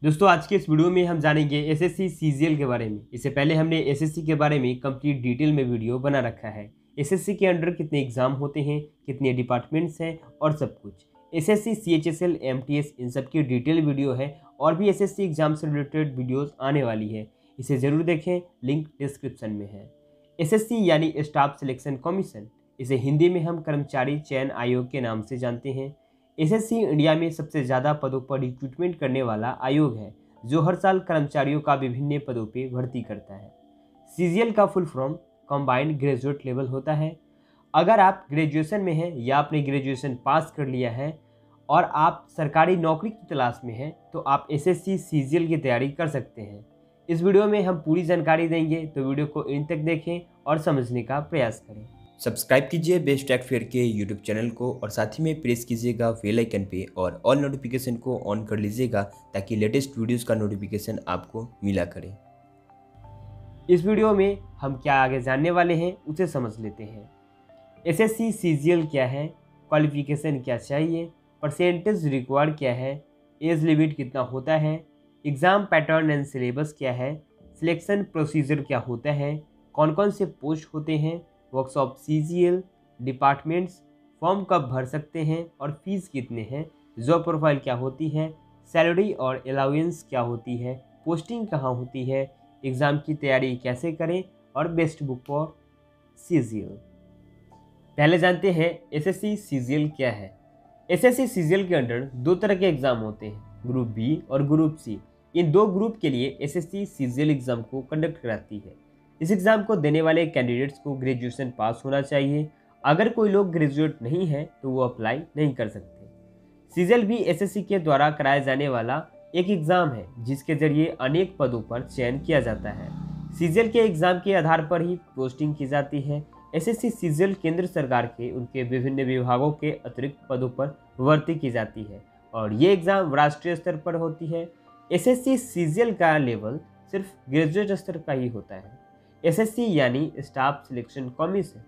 दोस्तों आज के इस वीडियो में हम जानेंगे एसएससी सीजीएल के बारे में। इससे पहले हमने एसएससी के बारे में कंप्लीट डिटेल में वीडियो बना रखा है। एसएससी के अंडर कितने एग्जाम होते हैं, कितने डिपार्टमेंट्स हैं और सब कुछ। एसएससी सीएचएसएल एमटीएस इन सब की डिटेल वीडियो है और भी एसएससी एग्जाम से रिलेटेड वीडियोस आने वाली है, इसे ज़रूर देखें, लिंक डिस्क्रिप्शन में है। एसएससी यानी स्टाफ सिलेक्शन कमीशन, इसे हिंदी में हम कर्मचारी चयन आयोग के नाम से जानते हैं। एसएससी इंडिया में सबसे ज़्यादा पदों पर रिक्रूटमेंट करने वाला आयोग है, जो हर साल कर्मचारियों का विभिन्न पदों पर भर्ती करता है। सीजीएल का full form combined graduate level होता है। अगर आप ग्रेजुएशन में हैं या आपने ग्रेजुएशन पास कर लिया है और आप सरकारी नौकरी की तलाश में हैं, तो आप एसएससी सीजीएल की तैयारी कर सकते हैं। इस वीडियो में हम पूरी जानकारी देंगे, तो वीडियो को इन तक देखें और समझने का प्रयास करें। सब्सक्राइब कीजिए बेस्ट टेक फेयर के यूट्यूब चैनल को और साथ ही में प्रेस कीजिएगा बेल आइकन पे और ऑल नोटिफिकेशन को ऑन कर लीजिएगा ताकि लेटेस्ट वीडियोस का नोटिफिकेशन आपको मिला करे। इस वीडियो में हम क्या आगे जानने वाले हैं उसे समझ लेते हैं। एसएससी सीजीएल क्या है, क्वालिफिकेशन क्या चाहिए, परसेंटेज रिक्वायर्ड क्या है, एज लिमिट कितना होता है, एग्ज़ाम पैटर्न एंड सिलेबस क्या है, सिलेक्शन प्रोसीजर क्या होता है, कौन कौन से पोस्ट होते हैं, वर्कशॉप सीजीएल, डिपार्टमेंट्स, फॉर्म कब भर सकते हैं और फीस कितने हैं, जॉब प्रोफाइल क्या होती है, सैलरी और अलाउंस क्या होती है, पोस्टिंग कहाँ होती है, एग्ज़ाम की तैयारी कैसे करें और बेस्ट बुक फॉर सीजीएल। पहले जानते हैं एसएससी सीजीएल क्या है। एसएससी सीजीएल के अंडर दो तरह के एग्ज़ाम होते हैं, ग्रुप बी और ग्रुप सी। इन दो ग्रुप के लिए एसएससी सीजीएल एग्ज़ाम को कंडक्ट कराती है। इस एग्ज़ाम को देने वाले कैंडिडेट्स को ग्रेजुएशन पास होना चाहिए। अगर कोई लोग ग्रेजुएट नहीं है तो वो अप्लाई नहीं कर सकते। सीजीएल भी एसएससी के द्वारा कराया जाने वाला एक एग्ज़ाम है, जिसके जरिए अनेक पदों पर चयन किया जाता है। सीजीएल के एग्ज़ाम के आधार पर ही पोस्टिंग की जाती है। एसएससी सीजीएल केंद्र सरकार के उनके विभिन्न विभागों के अतिरिक्त पदों पर भर्ती की जाती है और ये एग्ज़ाम राष्ट्रीय स्तर पर होती है। एसएससी सीजीएल का लेवल सिर्फ ग्रेजुएट स्तर का ही होता है। एसएससी यानी स्टाफ सिलेक्शन कमीशन,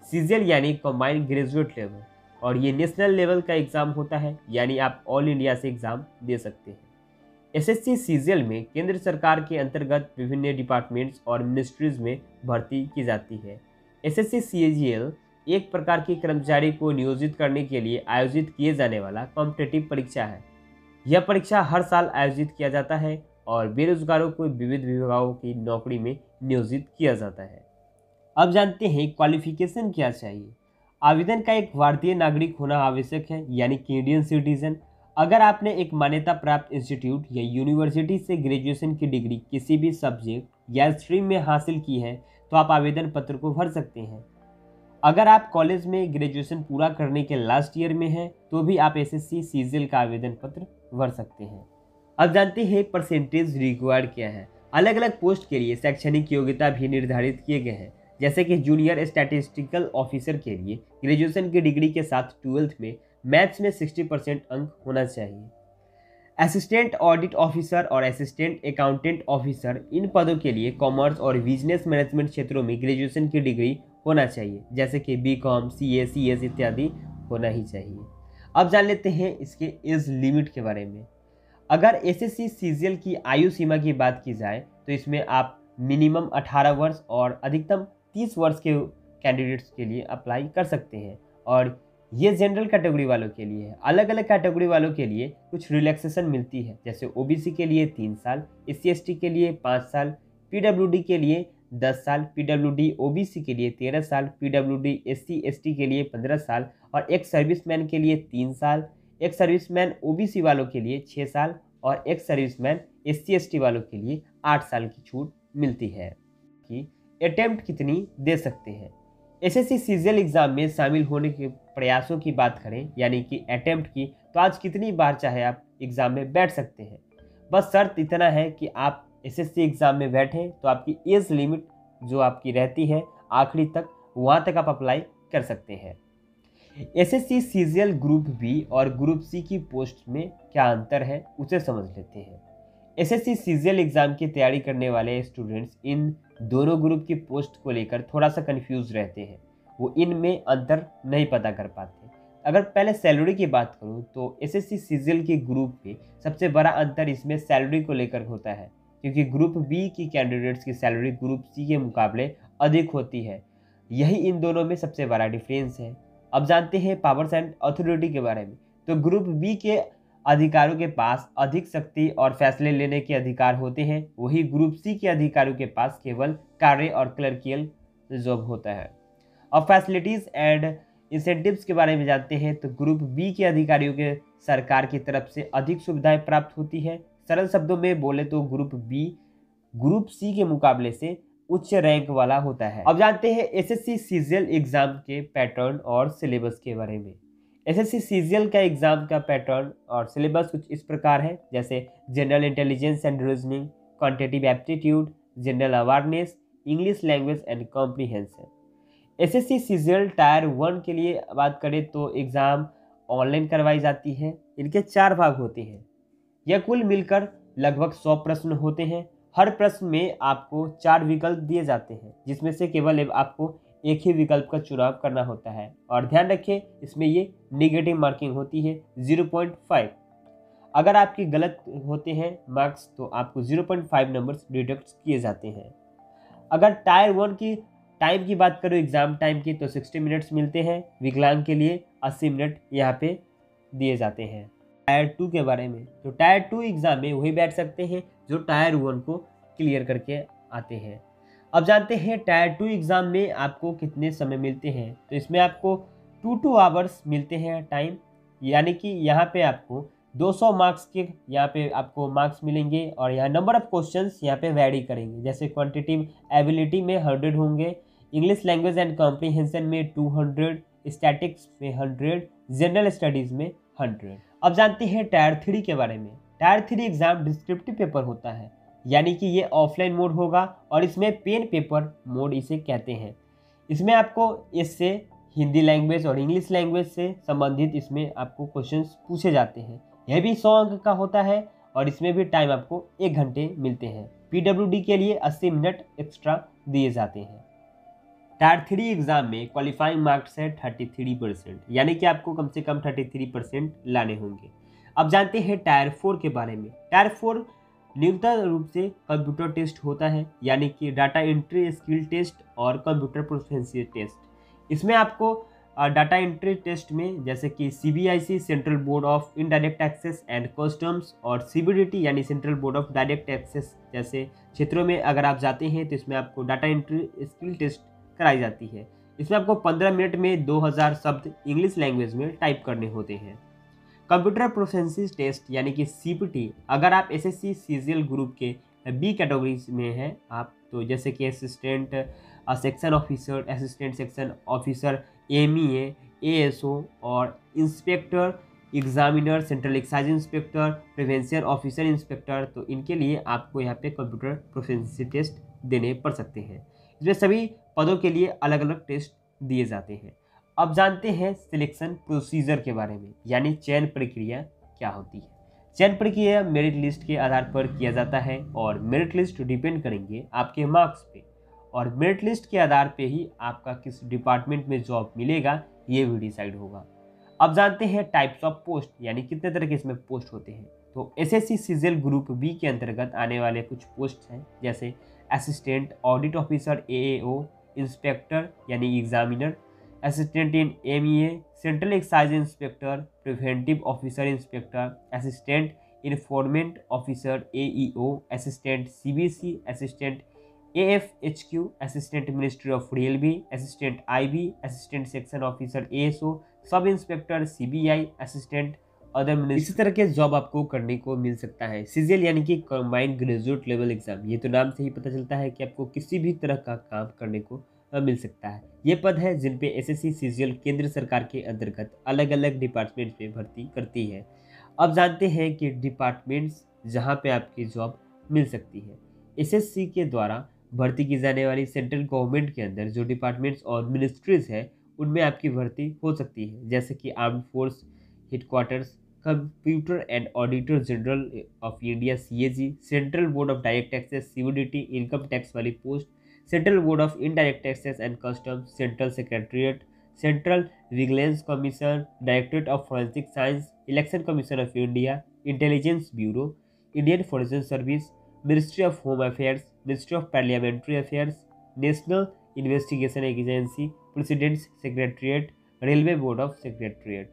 सीजीएल यानी कंबाइंड ग्रेजुएट लेवल, और ये नेशनल लेवल का एग्ज़ाम होता है, यानी आप ऑल इंडिया से एग्ज़ाम दे सकते हैं। एसएससी सीजीएल में केंद्र सरकार के अंतर्गत विभिन्न डिपार्टमेंट्स और मिनिस्ट्रीज में भर्ती की जाती है। एसएससी सीजीएल एक प्रकार की कर्मचारी को नियोजित करने के लिए आयोजित किए जाने वाला कॉम्पिटिटिव परीक्षा है। यह परीक्षा हर साल आयोजित किया जाता है और बेरोजगारों को विविध विभागों की नौकरी में नियोजित किया जाता है। अब जानते हैं क्वालिफिकेशन क्या चाहिए। आवेदन का एक भारतीय नागरिक होना आवश्यक है, यानी कि इंडियन सिटीजन। अगर आपने एक मान्यता प्राप्त इंस्टीट्यूट या यूनिवर्सिटी से ग्रेजुएशन की डिग्री किसी भी सब्जेक्ट या स्ट्रीम में हासिल की है तो आप आवेदन पत्र को भर सकते हैं। अगर आप कॉलेज में ग्रेजुएशन पूरा करने के लास्ट ईयर में हैं तो भी आप एसएससी सीजीएल का आवेदन पत्र भर सकते हैं। अब जानते हैं परसेंटेज रिक्वायर्ड क्या है। अलग अलग पोस्ट के लिए शैक्षणिक योग्यता भी निर्धारित किए गए हैं, जैसे कि जूनियर स्टैटिस्टिकल ऑफिसर के लिए ग्रेजुएशन की डिग्री के साथ 12th में मैथ्स में 60% अंक होना चाहिए। असिस्टेंट ऑडिट ऑफिसर और असिस्टेंट अकाउंटेंट ऑफिसर, इन पदों के लिए कॉमर्स और बिजनेस मैनेजमेंट क्षेत्रों में ग्रेजुएशन की डिग्री होना चाहिए, जैसे कि बीकॉम, सीए, सीएस इत्यादि होना ही चाहिए। अब जान लेते हैं इसके एज लिमिट के बारे में। अगर एसएससी सीजीएल की आयु सीमा की बात की जाए तो इसमें आप मिनिमम 18 वर्ष और अधिकतम 30 वर्ष के कैंडिडेट्स के लिए अप्लाई कर सकते हैं, और ये जनरल कैटेगरी वालों के लिए है। अलग अलग कैटेगरी वालों के लिए कुछ रिलैक्सेशन मिलती है, जैसे ओबीसी के लिए 3 साल, एससी एसटी के लिए 5 साल, पीडब्ल्यूडी के लिए 10 साल, पीडब्ल्यूडी ओबीसी के लिए 13 साल, पीडब्ल्यूडी एससी एसटी के लिए 15 साल और एक सर्विसमैन के लिए 3 साल, एक सर्विसमैन ओबीसी वालों के लिए 6 साल और एक सर्विसमैन एससी एसटी वालों के लिए 8 साल की छूट मिलती है। कि अटेम्प्ट कितनी दे सकते हैं। एसएससी सीजीएल एग्ज़ाम में शामिल होने के प्रयासों की बात करें, यानी कि अटेम्प्ट की, तो आज कितनी बार चाहे आप एग्ज़ाम में बैठ सकते हैं। बस शर्त इतना है कि आप एसएससी एग्ज़ाम में बैठें तो आपकी एज लिमिट जो आपकी रहती है आखिरी तक, वहाँ तक आप अप्लाई कर सकते हैं। एसएससी सीजीएल ग्रुप बी और ग्रुप सी की पोस्ट में क्या अंतर है उसे समझ लेते हैं। एसएससी सीजीएल एग्ज़ाम की तैयारी करने वाले स्टूडेंट्स इन दोनों ग्रुप की पोस्ट को लेकर थोड़ा सा कंफ्यूज रहते हैं, वो इनमें अंतर नहीं पता कर पाते। अगर पहले सैलरी की बात करूं तो एसएससी सीजीएल के ग्रुप में सबसे बड़ा अंतर इसमें सैलरी को लेकर होता है, क्योंकि ग्रुप बी की कैंडिडेट्स की सैलरी ग्रुप सी के मुकाबले अधिक होती है। यही इन दोनों में सबसे बड़ा डिफरेंस है। अब जानते हैं पावर्स एंड अथॉरिटी के बारे में। तो ग्रुप बी के अधिकारियों के पास अधिक शक्ति और फैसले लेने के अधिकार होते हैं, वही ग्रुप सी के अधिकारियों के पास केवल कार्य और क्लर्कियल जॉब होता है। अब फैसिलिटीज एंड इंसेंटिव्स के बारे में जानते हैं। तो ग्रुप बी के अधिकारियों के सरकार की तरफ से अधिक सुविधाएं प्राप्त होती है। सरल शब्दों में बोले तो ग्रुप बी ग्रुप सी के मुकाबले से उच्च रैंक वाला होता है। अब जानते हैं एसएससी सीजीएल एग्जाम के पैटर्न और सिलेबस के बारे में। एसएससी सीजीएल का एग्जाम का पैटर्न और सिलेबस कुछ इस प्रकार है, जैसे general intelligence and reasoning, quantitative aptitude, general awareness, English language and comprehension. SSC CGL tyre 1 के लिए बात करें तो एग्ज़ाम ऑनलाइन करवाई जाती है। इनके 4 भाग होते हैं। यह कुल मिलकर लगभग 100 प्रश्न होते हैं। हर प्रश्न में आपको 4 विकल्प दिए जाते हैं, जिसमें से केवल आपको एक ही विकल्प का चुनाव करना होता है। और ध्यान रखें, इसमें ये नेगेटिव मार्किंग होती है 0.5। अगर आपके गलत होते हैं मार्क्स तो आपको 0.5 नंबर्स डिडक्ट किए जाते हैं। अगर टायर 1 की टाइम की बात करो, एग्जाम टाइम की, तो 60 मिनट्स मिलते हैं। विकलांग के लिए 80 मिनट यहाँ पे दिए जाते हैं। टायर 2 के बारे में, तो टायर 2 एग्जाम में वही बैठ सकते हैं जो टायर 1 को क्लियर करके आते हैं। अब जानते हैं टायर 2 एग्जाम में आपको कितने समय मिलते हैं। तो इसमें आपको 2 आवर्स मिलते हैं टाइम, यानी कि यहाँ पे आपको 200 मार्क्स के यहाँ पे आपको मार्क्स मिलेंगे। और यहाँ नंबर ऑफ क्वेश्चंस यहाँ पे वैरी करेंगे, जैसे क्वांटिटेटिव एबिलिटी में 100 होंगे, इंग्लिश लैंग्वेज एंड कॉम्प्रिहेंशन में 200, स्टैटिक्स में 100, जनरल स्टडीज़ में 100। अब जानते हैं टायर 3 के बारे में। टायर 3 एग्जाम डिस्क्रिप्टिव पेपर होता है, यानी कि ये ऑफलाइन मोड होगा और इसमें पेन पेपर मोड इसे कहते हैं। इसमें आपको इससे हिंदी लैंग्वेज और इंग्लिश लैंग्वेज से संबंधित इसमें आपको क्वेश्चंस पूछे जाते हैं। यह भी 100 अंक का होता है और इसमें भी टाइम आपको 1 घंटे मिलते हैं। पीडब्ल्यूडी के लिए 80 मिनट एक्स्ट्रा दिए जाते हैं। टायर 3 एग्जाम में क्वालिफाइंग मार्क्स है 33%, यानी कि आपको कम से कम 33% लाने होंगे। अब जानते हैं टायर 4 के बारे में। टायर 4 न्यूनतम रूप से कंप्यूटर टेस्ट होता है, यानी कि डाटा एंट्री स्किल टेस्ट और कंप्यूटर प्रोफिशिएंसी टेस्ट। इसमें आपको डाटा एंट्री टेस्ट में जैसे कि CBIC central board of indirect taxes and customs और सीबीडीटी यानी central board of direct taxes जैसे क्षेत्रों में अगर आप जाते हैं तो इसमें आपको डाटा एंट्री स्किल टेस्ट कराई जाती है। इसमें आपको 15 मिनट में 2000 शब्द इंग्लिश लैंग्वेज में टाइप करने होते हैं। कंप्यूटर प्रोफिशिएंसी टेस्ट यानी कि सीपीटी, अगर आप एसएससी सीजीएल ग्रुप के बी कैटेगरीज में हैं आप, तो जैसे कि assistant section officer, assistant section officer, MEA, ASO और inspector examiner, central excise inspector, prevention officer inspector, तो इनके लिए आपको यहाँ पे कंप्यूटर प्रोफिशिएंसी टेस्ट देने पड़ सकते हैं। इसमें सभी पदों के लिए अलग अलग टेस्ट दिए जाते हैं। अब जानते हैं सिलेक्शन प्रोसीजर के बारे में, यानी चयन प्रक्रिया क्या होती है। चयन प्रक्रिया मेरिट लिस्ट के आधार पर किया जाता है और मेरिट लिस्ट डिपेंड करेंगे आपके मार्क्स पे, और मेरिट लिस्ट के आधार पे ही आपका किस डिपार्टमेंट में जॉब मिलेगा ये भी डिसाइड होगा। अब जानते हैं टाइप्स ऑफ पोस्ट, यानी कितने तरह के इसमें पोस्ट होते हैं। तो एसएससी सीजीएल ग्रुप बी के अंतर्गत आने वाले कुछ पोस्ट हैं, जैसे assistant audit officer AAO, inspector यानी examiner, assistant in MEA, central excise inspector, preventive officer inspector, assistant enforcement officer AEO, assistant CBC, assistant AFHQ, assistant ministry of railway, assistant IB, assistant section officer ASO, sub inspector CBI, assistant other ministry. इसी तरह के job आपको करने को मिल सकता है। CGL यानी कि कंबाइंड ग्रेजुएट लेवल एग्जाम, ये तो नाम से ही पता चलता है कि आपको किसी भी तरह का काम करने को मिल सकता है। ये पद है जिन पे एसएससी सीजीएल केंद्र सरकार के अंतर्गत अलग अलग डिपार्टमेंट में भर्ती करती है। अब जानते हैं कि डिपार्टमेंट्स जहाँ पे आपकी जॉब मिल सकती है। एसएससी के द्वारा भर्ती की जाने वाली सेंट्रल गवर्नमेंट के अंदर जो डिपार्टमेंट्स और मिनिस्ट्रीज है उनमें आपकी भर्ती हो सकती है, जैसे कि armed force headquarters, computer and auditor general of India CAG, central board of direct taxes CBDT, income tax वाली post, central board of indirect taxes and customs, central secretariat, central vigilance commission, directorate of forensic science, election commission of India, intelligence bureau, Indian foreign service, ministry of home affairs, ministry of parliamentary affairs, national investigation agency, president's secretariat, railway board of secretariat.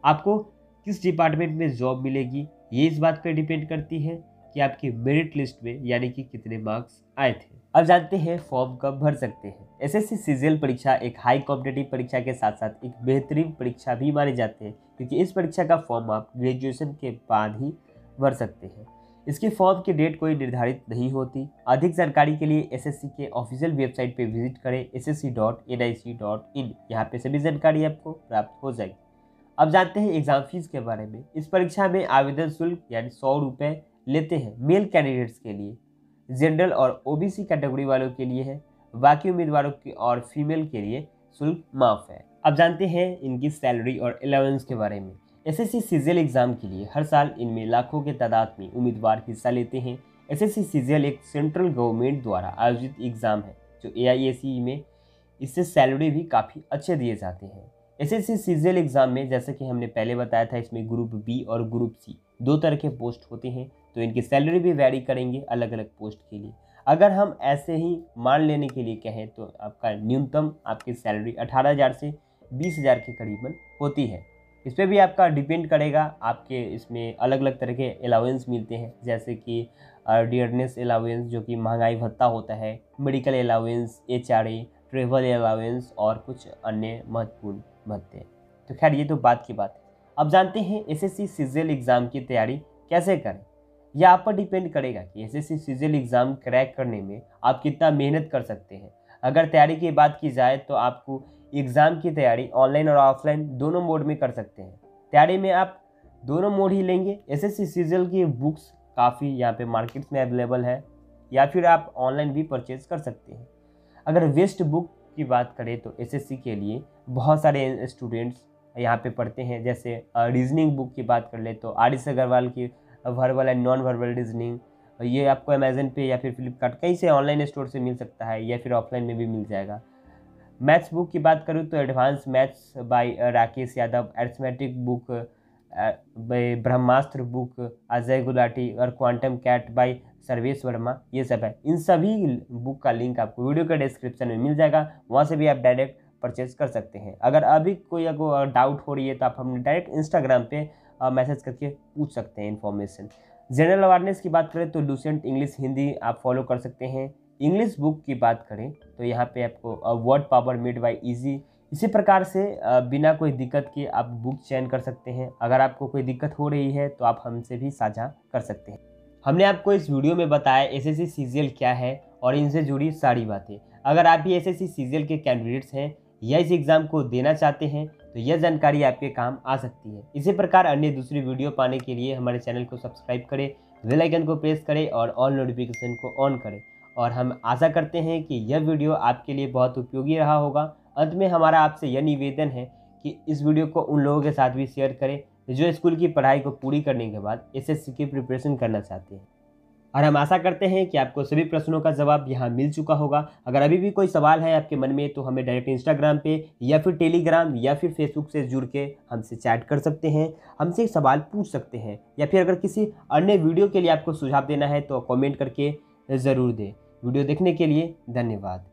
आपको किस department में job मिलेगी ये इस बात पर depend करती है कि आपकी मेरिट लिस्ट में यानी कि कितने मार्क्स आए थे। अब जानते हैं फॉर्म कब भर सकते हैं। एसएससी सीजीएल परीक्षा एक हाई कॉम्पिटिटिव परीक्षा के साथ साथ एक बेहतरीन परीक्षा भी मानी जाती है, क्योंकि इस परीक्षा का फॉर्म आप ग्रेजुएशन के बाद ही भर सकते हैं। इसके फॉर्म की डेट कोई निर्धारित नहीं होती। अधिक जानकारी के लिए एसएससी के ऑफिशियल वेबसाइट पर विजिट करें ssc.nic.in। यहाँ पे सभी जानकारी आपको प्राप्त हो जाएगी। अब जानते हैं एग्जाम फीस के बारे में। इस परीक्षा में आवेदन शुल्क यानी 100 रुपये लेते हैं मेल कैंडिडेट्स के लिए, जनरल और ओबीसी कैटेगरी वालों के लिए है, बाकी उम्मीदवारों की और फीमेल के लिए शुल्क माफ है। अब जानते हैं इनकी सैलरी और अलाउंस के बारे में। एसएससी सीजीएल एग्जाम के लिए हर साल इनमें लाखों के तादाद में उम्मीदवार हिस्सा लेते हैं। एसएससी सीजीएल एक सेंट्रल गवर्नमेंट द्वारा आयोजित एग्जाम है जो AIACE में इससे सैलरी भी काफ़ी अच्छे दिए जाते हैं। एसएससी सीजीएल एग्जाम में जैसे कि हमने पहले बताया था, इसमें ग्रुप बी और ग्रुप सी 2 तरह के पोस्ट होते हैं, तो इनकी सैलरी भी वैरी करेंगे अलग अलग पोस्ट के लिए। अगर हम ऐसे ही मान लेने के लिए कहें तो आपका न्यूनतम आपकी सैलरी 18,000 से 20,000 के करीबन होती है। इस पर भी आपका डिपेंड करेगा। आपके इसमें अलग अलग तरह के अलाउंस मिलते हैं, जैसे कि डियरनेस अलाउंस जो कि महंगाई भत्ता होता है, medical allowance, HRA, travel allowance और कुछ अन्य महत्वपूर्ण भत्ते। तो खैर ये तो बात की बात है। अब जानते हैं एसएससी सीजीएल एग्ज़ाम की तैयारी कैसे करें। यह आप पर डिपेंड करेगा कि एसएससी सीजीएल एग्ज़ाम क्रैक करने में आप कितना मेहनत कर सकते हैं। अगर तैयारी की बात की जाए तो आपको एग्ज़ाम की तैयारी ऑनलाइन और ऑफलाइन दोनों मोड में कर सकते हैं। तैयारी में आप दोनों मोड ही लेंगे। एसएससी सीजीएल की बुक्स काफ़ी यहाँ पे मार्केट्स में अवेलेबल है, या फिर आप ऑनलाइन भी परचेज कर सकते हैं। अगर वेस्ट बुक की बात करें तो एसएससी के लिए बहुत सारे स्टूडेंट्स यहाँ पे पढ़ते हैं। जैसे रीजनिंग बुक की बात कर ले तो RS अग्रवाल की verbal and non verbal reasoning, ये आपको अमेजन पे या फिर फ्लिपकार्ट कहीं से ऑनलाइन स्टोर से मिल सकता है, या फिर ऑफलाइन में भी मिल जाएगा। मैथ्स बुक की बात करूँ तो advance maths by Rakesh Yadav, arithmetic book Brahmastra book Ajay Gulati और quantum CAT by Sarvesh Verma, ये सब है। इन सभी बुक का लिंक आपको वीडियो के डिस्क्रिप्शन में मिल जाएगा, वहाँ से भी आप डायरेक्ट परचेज कर सकते हैं। अगर अभी कोई अगर डाउट हो रही है तो आप हमें डायरेक्ट इंस्टाग्राम पे मैसेज करके पूछ सकते हैं इन्फॉर्मेशन। जनरल अवेयरनेस की बात करें तो लूसेंट इंग्लिश हिंदी आप फॉलो कर सकते हैं। इंग्लिश बुक की बात करें तो यहाँ पे आपको word power made by easy, इसी प्रकार से बिना कोई दिक्कत के आप बुक चयन कर सकते हैं। अगर आपको कोई दिक्कत हो रही है तो आप हमसे भी साझा कर सकते हैं। हमने आपको इस वीडियो में बताया एसएससी सीजीएल क्या है और इनसे जुड़ी सारी बातें। अगर आप भी एसएससी सीजीएल के कैंडिडेट्स हैं या इस एग्ज़ाम को देना चाहते हैं तो यह जानकारी आपके काम आ सकती है। इसी प्रकार अन्य दूसरी वीडियो पाने के लिए हमारे चैनल को सब्सक्राइब करें, बेल आइकन को प्रेस करें और ऑल नोटिफिकेशन को ऑन करें। और हम आशा करते हैं कि यह वीडियो आपके लिए बहुत उपयोगी रहा होगा। अंत में हमारा आपसे यह निवेदन है कि इस वीडियो को उन लोगों के साथ भी शेयर करें जो स्कूल की पढ़ाई को पूरी करने के बाद एसएससी की प्रिपरेशन करना चाहते हैं। और हम आशा करते हैं कि आपको सभी प्रश्नों का जवाब यहाँ मिल चुका होगा। अगर अभी भी कोई सवाल है आपके मन में तो हमें डायरेक्ट इंस्टाग्राम पे या फिर टेलीग्राम या फिर फेसबुक से जुड़ के हमसे चैट कर सकते हैं, हमसे सवाल पूछ सकते हैं, या फिर अगर किसी अन्य वीडियो के लिए आपको सुझाव देना है तो कमेंट करके ज़रूर दें। वीडियो देखने के लिए धन्यवाद।